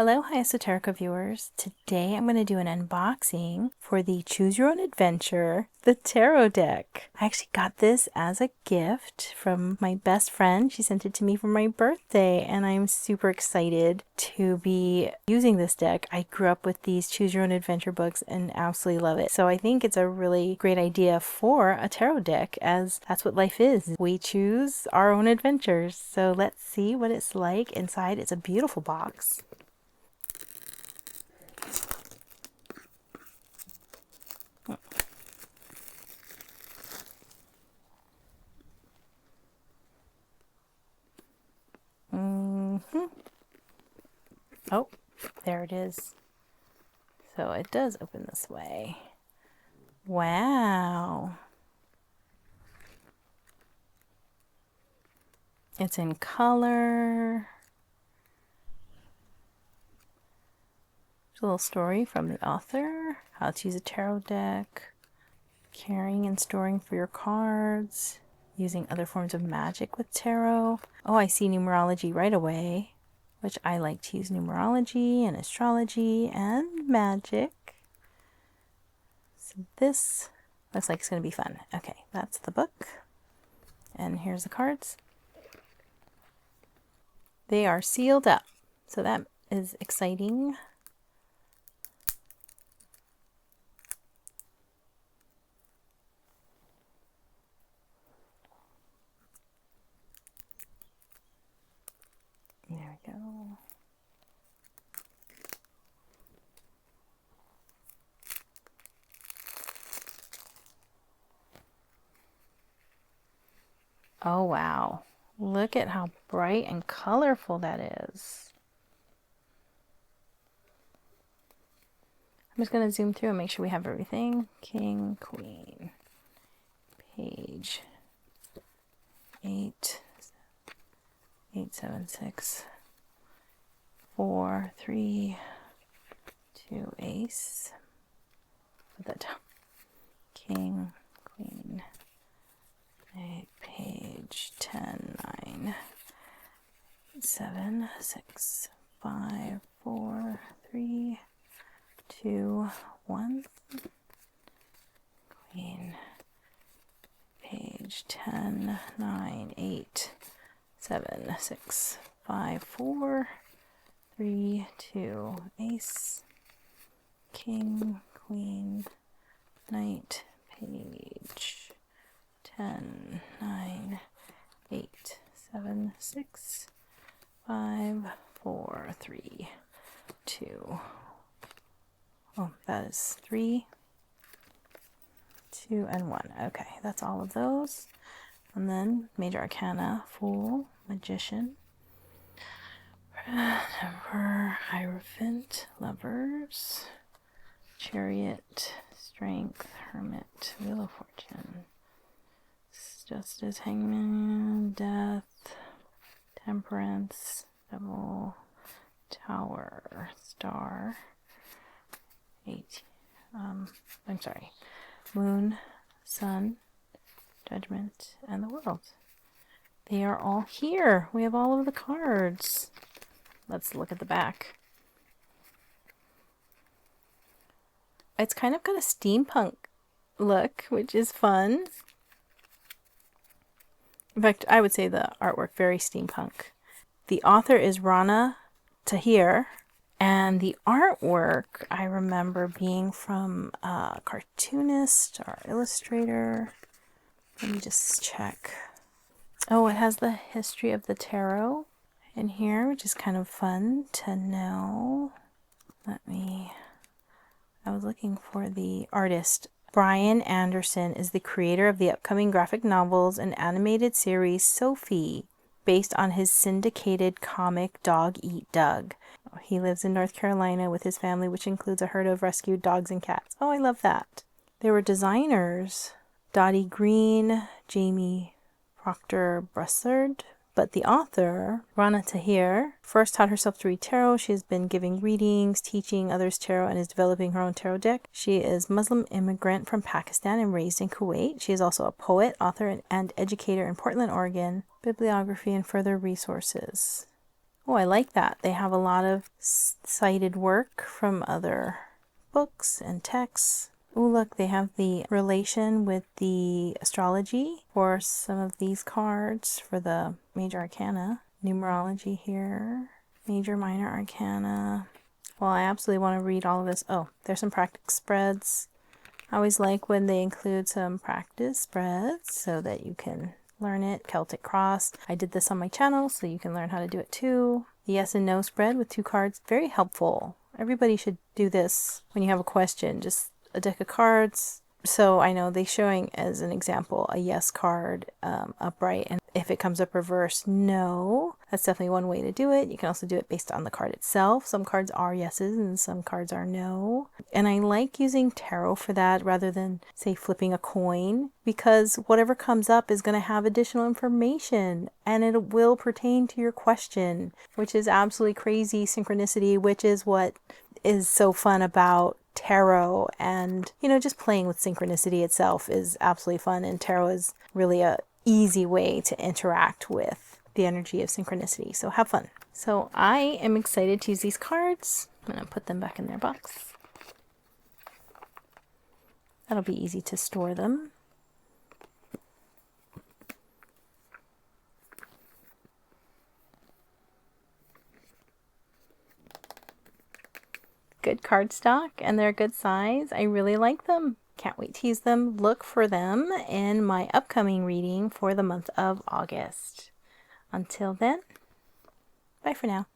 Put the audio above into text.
Hello, hi Esoterica viewers. Today I'm going to do an unboxing for the Choose Your Own Adventure, the tarot deck. I actually got this as a gift from my best friend. She sent it to me for my birthday and I'm super excited to be using this deck. I grew up with these Choose Your Own Adventure books and absolutely love it. So I think it's a really great idea for a tarot deck, as that's what life is. We choose our own adventures. So let's see what it's like inside. It's a beautiful box. Oh, there it is. So it does open this way. Wow. It's in color. There's a little story from the author. How to use a tarot deck. Carrying and storing for your cards. Using other forms of magic with tarot. Oh, I see numerology right away, which I like to use numerology and astrology and magic. So this looks like it's going to be fun. Okay, that's the book. And here's the cards. They are sealed up, so that is exciting. There we go. Oh wow, look at how bright and colorful that is. I'm just going to zoom through and make sure we have everything. King, Queen, Page, 8, 8, 7, 6, 4, 3, 2, Ace. Put that down. King, Queen, 8, Page, 10, 9, 7, 6, 5, 4, 3, 2, 1. Queen, Page, 10, 9, 8, 7, 6, 5, 4, 3, 2, Ace, King, Queen, Knight, Page, 10, 9, 8, 7, 6, 5, 4, 3, 2. Oh, that is 3, 2, and 1. Okay, that's all of those. And then Major Arcana, Fool, Magician, Emperor, Hierophant, Lovers, Chariot, Strength, Hermit, Wheel of Fortune, Justice, Hangman, Death, Temperance, Devil, Tower, Star, 8, Moon, Sun, Judgment, and the World. They are all here. We have all of the cards. Let's look at the back. It's kind of got a steampunk look, which is fun. In fact, I would say the artwork very steampunk. The author is Rana Tahir, and the artwork I remember being from a cartoonist or illustrator. Let me just check. Oh, it has the history of the tarot in here, which is kind of fun to know. I was looking for the artist. Brian Anderson is the creator of the upcoming graphic novels and animated series Sophie, based on his syndicated comic Dog Eat Doug. He lives in North Carolina with his family, which includes a herd of rescued dogs and cats. Oh, I love that. There were designers, Dottie Green, Jamie Proctor Brussard, but the author, Rana Tahir, first taught herself to read tarot. She has been giving readings, teaching others tarot, and is developing her own tarot deck. She is Muslim immigrant from Pakistan and raised in Kuwait. She is also a poet, author, and educator in Portland, Oregon. Bibliography and further resources. Oh, I like that. They have a lot of cited work from other books and texts. Oh, look, they have the relation with the astrology for some of these cards for the major arcana. Numerology here. Major, minor arcana. Well, I absolutely want to read all of this. Oh, there's some practice spreads. I always like when they include some practice spreads so that you can learn it. Celtic Cross. I did this on my channel so you can learn how to do it too. The yes and no spread with 2 cards. Very helpful. Everybody should do this when you have a question. Just a deck of cards. So I know they're showing as an example a yes card upright, and if it comes up reverse, no. That's definitely one way to do it. You can also do it based on the card itself. Some cards are yeses and some cards are no. And I like using tarot for that rather than, say, flipping a coin, because whatever comes up is going to have additional information and it will pertain to your question, which is absolutely crazy synchronicity, which is what is so fun about tarot. And just playing with synchronicity itself is absolutely fun, and tarot is really a easy way to interact with the energy of synchronicity, so have fun. So I am excited to use these cards. I'm going to put them back in their box. That'll be easy to store them. Good cardstock, and they're a good size. I really like them. Can't wait to use them. Look for them in my upcoming reading for the month of August. Until then, bye for now.